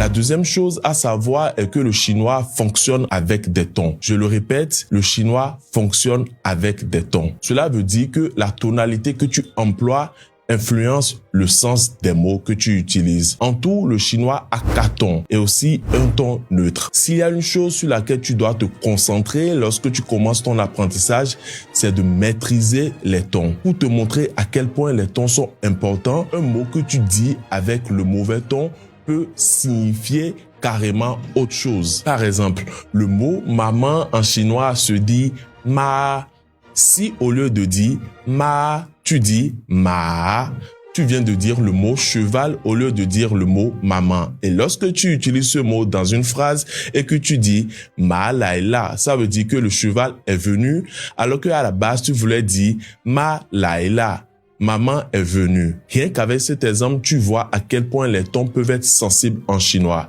La deuxième chose à savoir est que le chinois fonctionne avec des tons. Je le répète, le chinois fonctionne avec des tons. Cela veut dire que la tonalité que tu emploies influence le sens des mots que tu utilises. En tout, le chinois a 4 tons et aussi un ton neutre. S'il y a une chose sur laquelle tu dois te concentrer lorsque tu commences ton apprentissage, c'est de maîtriser les tons. Pour te montrer à quel point les tons sont importants, un mot que tu dis avec le mauvais ton peut signifier carrément autre chose. Par exemple, le mot maman en chinois se dit ma. Si au lieu de dire ma, tu dis ma, tu viens de dire le mot cheval au lieu de dire le mot maman. Et lorsque tu utilises ce mot dans une phrase et que tu dis ma laïla, ça veut dire que le cheval est venu, alors qu'à la base tu voulais dire ma laïla. Maman est venue. Rien qu'avec cet exemple, tu vois à quel point les tons peuvent être sensibles en chinois.